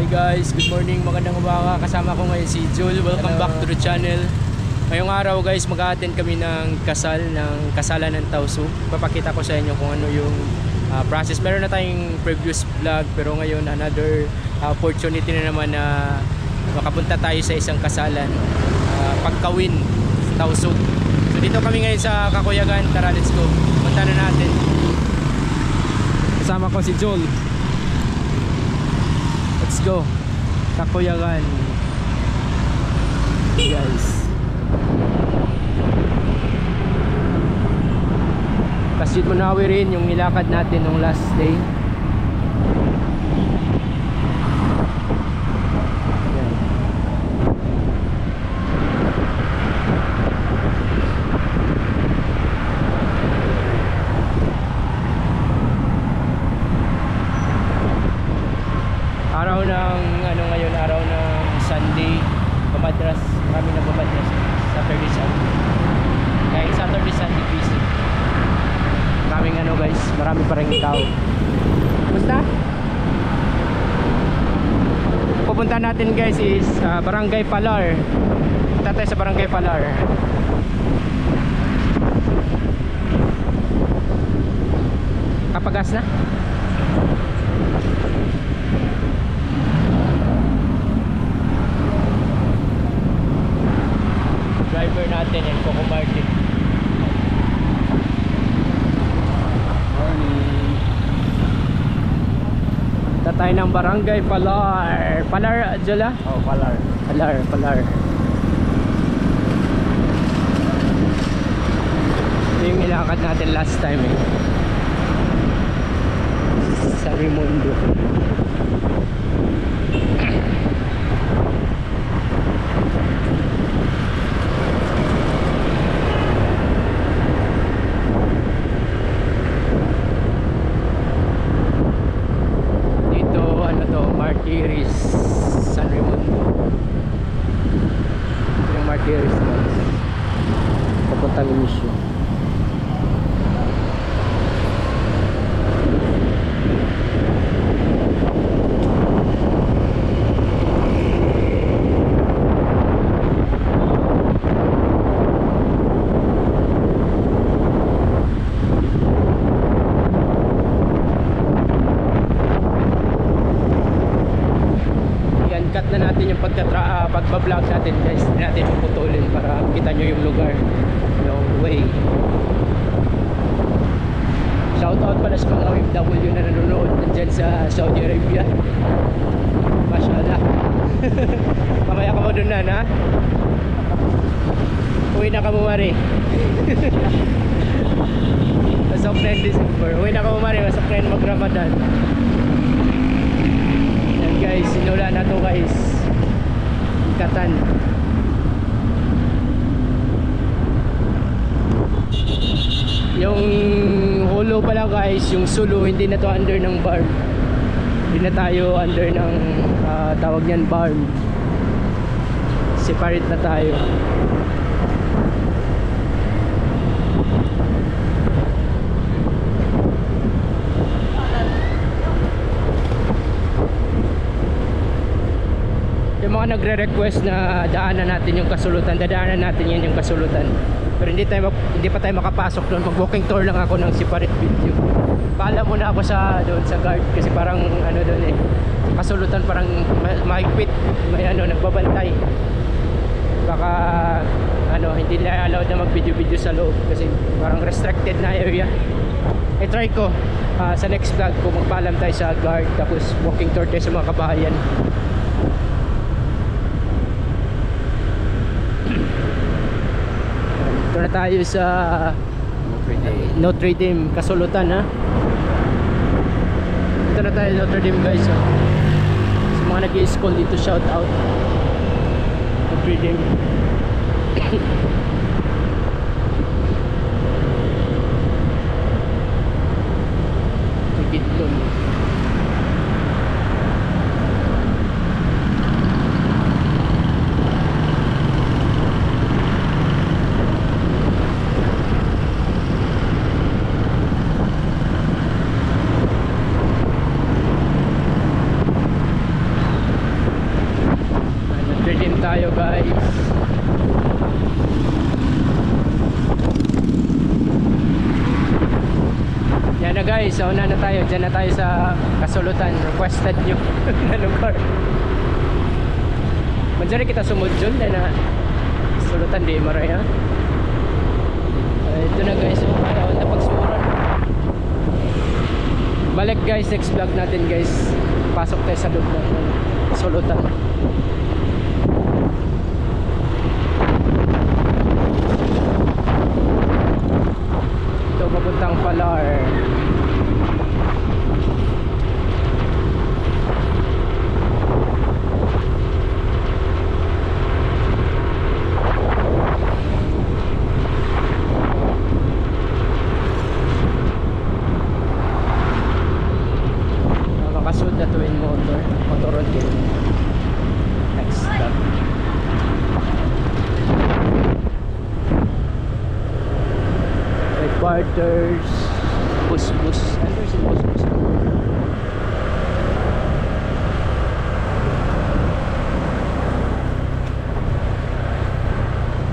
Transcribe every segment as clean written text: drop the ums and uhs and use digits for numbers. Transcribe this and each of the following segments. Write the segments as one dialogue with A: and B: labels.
A: Hi guys, good morning, magandang umaga. Kasama ko ngayon si Jul. Welcome back to the channel. Ngayong araw guys, mag-a-attend kami ng kasalan ng Tausug. Papakita ko sa inyo kung ano yung process. Meron na tayong previous vlog, pero ngayon another opportunity na naman na makapunta tayo sa isang kasalan, pagkawin sa Tausug. So dito kami ngayon sa Kakuyagan. Tara, let's go. Punta na natin. Kasama ko si Jul. Let's go. Kakuyagan. Guys. Masjid Munawi rin yung nilakad natin nung last day. Ayan. Araw ng ngayon, araw ng Sunday, pamadras, kami na pamadras Saturday Sunday. Kahit Saturday Sunday busy. Maraming guys, marami pa rin tao. Kumusta? Pupunta natin guys is Barangay Palar. Punta tayo sa Barangay Palar. Kapagas na? Driver natin yan, Coco Martin. Morning. Tatay ng Barangay Palar. Palar, Jola?
B: Oh, Palar.
A: Palar. Ito yung ilakad natin last time sa Raimundo. Martires, San Raimundo. Yung Martires guys, papuntang mission. Cut na natin yung pagbablog natin guys. Hindi natin puputulin para makita nyo yung lugar, yung way. Shout out pala sa mga OFW na nanonood dyan sa Saudi Arabia. Mashallah. Mamaya ka mo dun na uwi na ka mo mari. Masok na yung December. Uwi na ka mo mari, masok na yung mag-Ramadan. Guys, sinula na to guys, Katan. Yung holo pala guys, yung Sulu, hindi na to under ng barn. Hindi na tayo under ng tawag niyan barn. Separate na tayo. Yung mga nagre-request na daanan natin yung Kasulutan, dadaanan natin yan yung Kasulutan. Pero hindi pa tayo makapasok doon. Mag-walking tour lang ako ng separate video. Paalam muna ako doon sa guard kasi parang doon Kasulutan parang mahigpit, may nagbabantay. Baka hindi nila allowed na mag-video sa loob kasi parang restricted na area. I-try ko sa next vlog ko magpaalam tayo sa guard tapos walking tour tayo sa mga kabahayan. Ito na tayo sa Notre Dame, Kasulutan Ito na tayo Notre Dame guys Sa mga nag-i-school dito, shout out Notre Dame. Gitlon. tayo guys. Yan na guys, so una na tayo. Diyan na tayo sa kasulutan. Requested nyo na lugar. Manjari kita sumudyon na sulutan di maraya. Ito na guys, so ayaw na pagsuran. Balik guys, next vlog natin guys. Pasok tayo sa loob ng sulutan. Ito papuntang Palar. Nakakasud na twin motor din. Next stop. Headquarters bus. Ano si bus?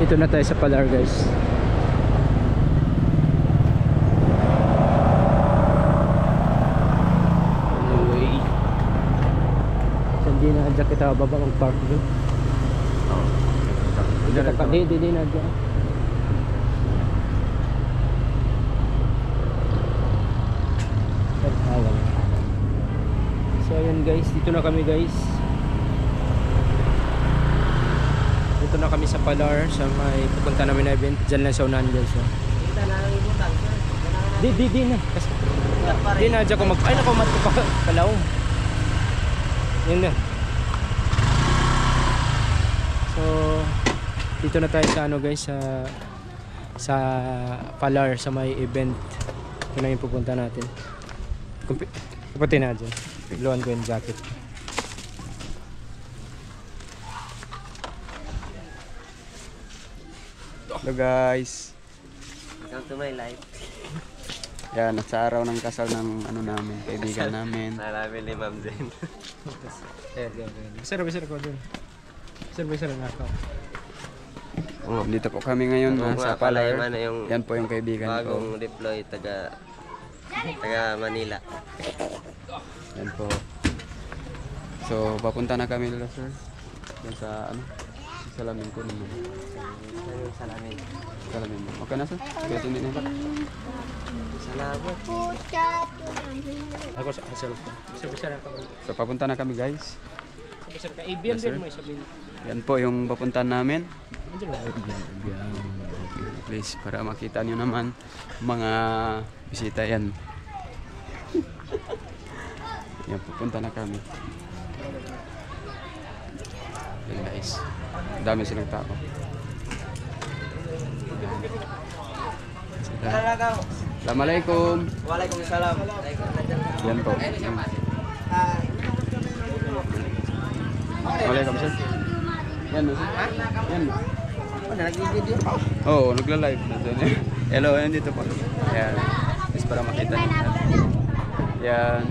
A: Ito na tayo sa Palar guys. Anyway, hindi na dyan kita baba ang park doon. Hindi na dyan. So ayan guys, dito na kami guys. Dito na kami sa Palar, sa may pupunta namin na event. Diyan lang sa unahan guys.
B: Kita na lang ibutang, sir.
A: Di na. Kasi, di na dyan ko mag... Ay naku, mat ko pa kalaw. Yun na. So dito na tayo sa ano guys, sa Palar, sa may event. Ito na yung pupunta natin. Kaputi na dyan. Pigluan ko yung jacket.
C: Hello guys.
B: Welcome to my life.
C: Yan, sa araw ng kasal ng ano namin, kaibigan namin.
B: Nalamin ni Ma'am Zen.
A: Sir ko dun. Sir na ako.
C: Oh, dito po kami ngayon sa Palar. Yan po yung kaibigan ko.
B: Bagong deploy taga Manila.
C: Yan po. So, papunta na kami nila sir. Yan sa ano? Salamin ko naman.
B: Salamin.
C: Salamin mo. Okay na sir? Kaya tingin nila.
B: Salamat.
A: Ako sa cellphone. Sir ako.
C: So, papunta na kami guys.
A: Sir ka ABM din mo isabihin.
C: Yan po yung papuntahan namin. Please, para makita nyo naman mga bisita yan. Yan, pupunta na kami. Yan guys. Ang dami silang tao. Assalamualaikum.
B: Waalaikumsalam.
C: Yan po. Waalaikumsalam. Yan no. Yan.
B: Nag-video?
C: Oo, nagla-live na dyan. Hello, yan dito po. Ayan. Just para makita niyo. Yan.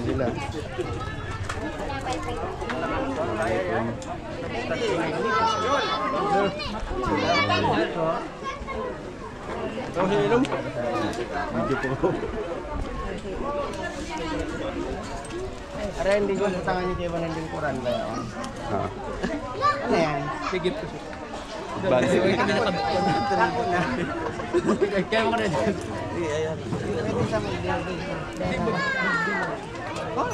C: Sila. Video po.
B: Ara hindi ko sa tangan niyo kayo ng lingkuran ba yan? Ano yan?
A: Sigit ko siya.
C: Bansi.
A: Kaya mo na dyan.
B: Ayan. Pwede sa mga oh?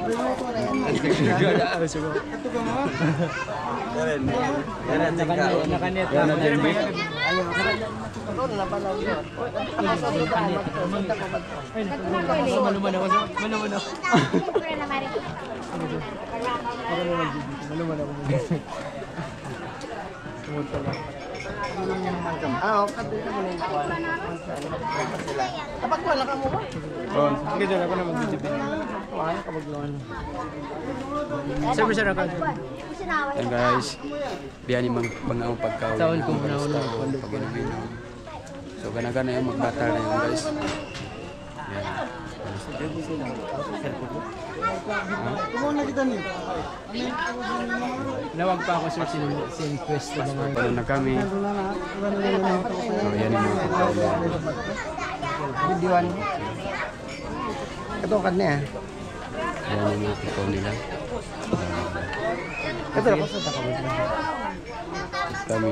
B: Remote mo na yan. Ito ka mo? Karen. Karen,
A: Nakanet.
B: Ayaw. Doon na pala yun.
A: Maluman ako.
B: Kapit mo na yung kuwan. Kapag wala ka mo ba?
C: Oh,
A: Sige dyan ako na mag-video.
B: Wala kapag lawan.
A: Sir ako.
C: yan guys. Biyan yung mga pagkaw.
A: Taon ko muna ako na.
C: So, gana-gana yung mag-battle na yun guys. Yan.
A: Nawag pa ako sir sin-quest na mga.
C: Ano na kami. Oh, yan yung mga pagkain.
B: Videoan. Ito kan niya.
C: Yan yung mga pagkain nila.
B: Ito ako sa takot.
C: Kami.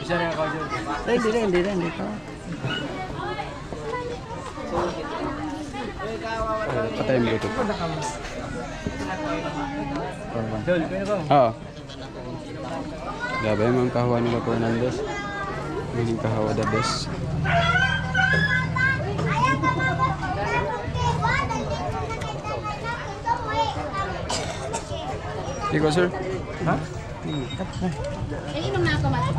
A: Isa rin ako dyan.
B: Hindi ko.
C: Patay mo ito.
A: Dol, pwede ba?
C: Oo. Grabe yung mga kahawa nila Fernandez. Yung kahawa the best. Ikaw sir?
A: Ha?
D: Inom na ako, Mat.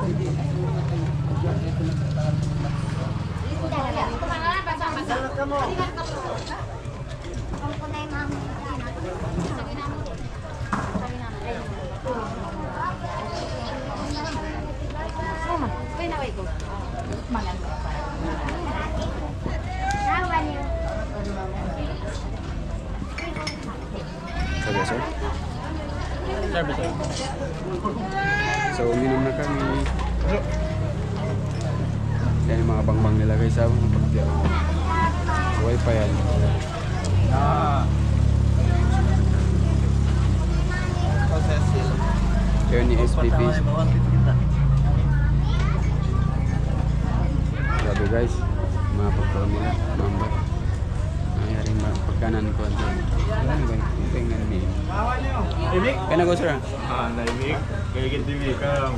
C: Sabi sir?
A: Sabi sir.
C: So uminom na kami. Yan yung mga bangbang nilagay sa pagtiyaw. Wi-Fi yan. Yun ni SPP. Grabe guys, mga pagkaon nila, mambat. Nangyari ba pagkanan ko at ano ba yung tingnan ni?
E: Imik?
C: Kaya na go sir.
E: Ah, naimik. Kaya kita imik ka.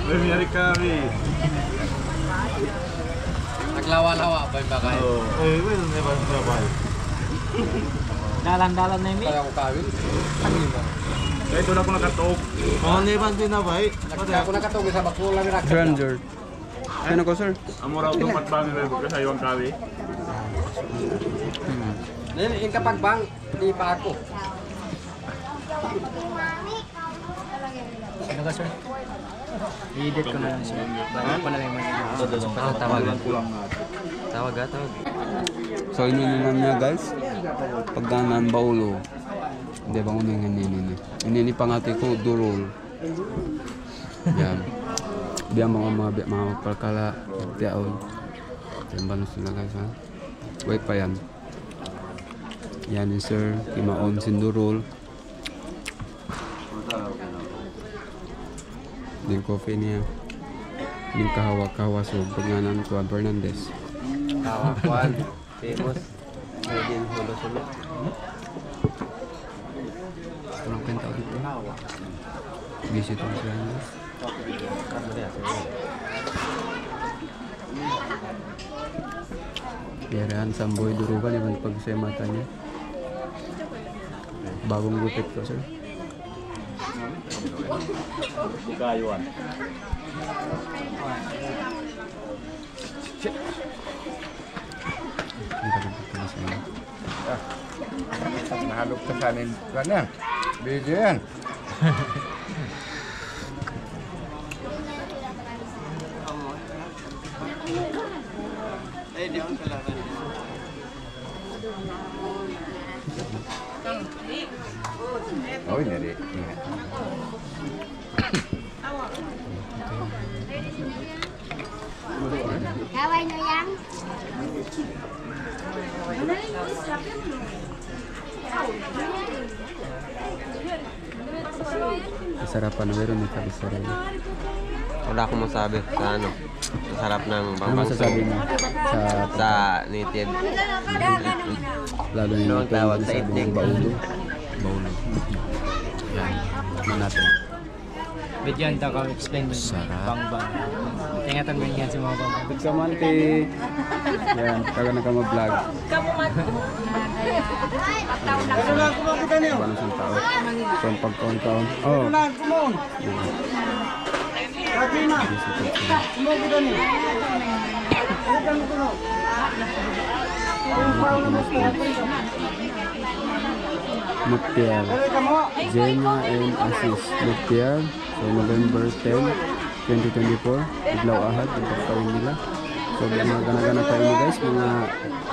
E: Bumiyari kami.
A: Naglawa-lawa pa yung bakay.
E: Oh, eh, well, never survive.
A: Dalan-dalan na yung
E: Kaya ito na ako nakatok. Oh, never din na ba eh?
A: Ako nakatugin sa bakula ni Rakat.
C: Stranger. Kaya na go sir.
E: Amo raw itong matbangin na yung kasayawang kami.
A: Yung kapag bang, di pa ako. Ano ka sir? I-edit ko na lang sir. Bago ko na lang yung Tawag.
C: So ininom niya guys. Pagdanan baulo. Hindi ba unang ganyan. Inini pangati ko durol. Yan. Biya mga magpalkala. Tiyaon. Yan banos nila guys ha. Wait pa yan. Yan yung sir. Kimaon sindurol. Yung coffee niya. Yung kahawa-kahawa so panganan ko Fernandez.
B: Kawakuan. Famous. Pwede yung hulo-sulo.
C: Walang kanta dito. Busy ito siya. Yaran samboy durugan yung pag sa mata niya. Bagong gupit ko sir.
E: Gayuan.
C: Ang kalabot ka na sa inyo.
B: Nahalok ka sa amin. Kuan yan. Video yan. Oh, ini deh.
D: Kaway nyo yan?
C: Sarapan na meron yung kabisara niya.
B: Wala akong masabi sa ano. Sa sarap ng
C: Ano
B: bambang
C: masasabi mo
B: sa native.
C: lalo
B: Ano
C: yung
B: ang tawag sa
C: sabi
B: itik?
C: ng baulo? Baulo. Yan. Ano natin?
A: Bigyan daw kami explain mo.
C: Sarap.
A: Bang-bang. Tingatan mo yan si mga bang-bang.
C: Big Samante. Yan, kaga na ka mag-vlog. Banos ang tao. So, ang pagkaon-kaon. Oh. Muktiar. Jenna and Asis. Muktiar. So, November 10, 2024. Iglaw Ahad. Ang pagkawin nila. So gana-gana tayo mo guys, mga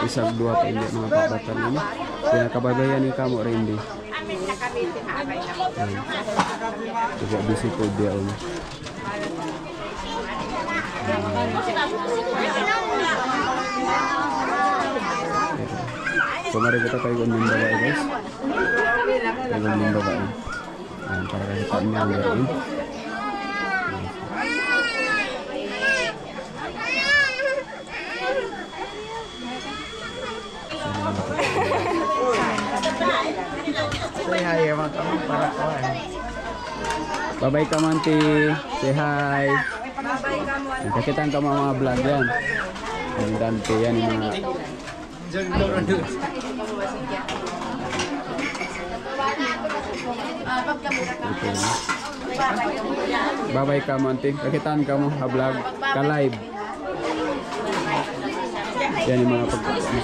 C: isang dua pa hindi mga papatan ini. Kaya kababayan ni kamo Randy. Juga bisi po dia on. So mari kita kayo ng babae guys. Kayo ng babae. Para kasi kami ang meron.
B: Say hi, mga kamo, para ko
C: Bye-bye ka Manti. Say hi. Nagkakitaan ka mga vlog yan. Ang dante yan yung mga... Bye-bye ka Manti. Kakitaan ka mo, ha-vlog, ka-live. Yan yung mga pag-music.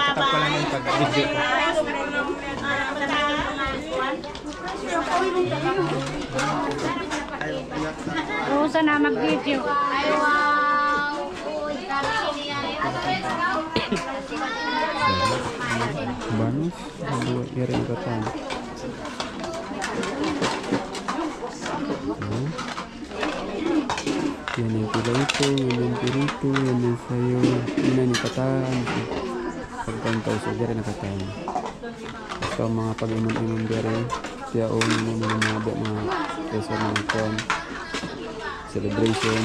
A: Tatap ko lang yung pag-video.
D: Rosa na mag-video.
C: Banus, dua iring katan. Yan yung pila ito, yan yung pirito, yan yung sayo, yan yung katan. Pagkantaw sa dere na katan. Ito ang mga pag-inom-inom dere. Kaya mga peso ng kwan. Celebration.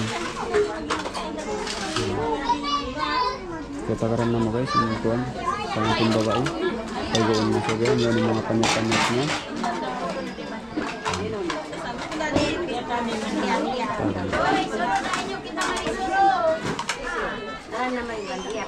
C: Katakaran na mo guys, yung kwan. Pangating babae. Pag-inom na siya ganyan, yan yung mga panyat-panyat niya.
D: Ano naman yung bandiya?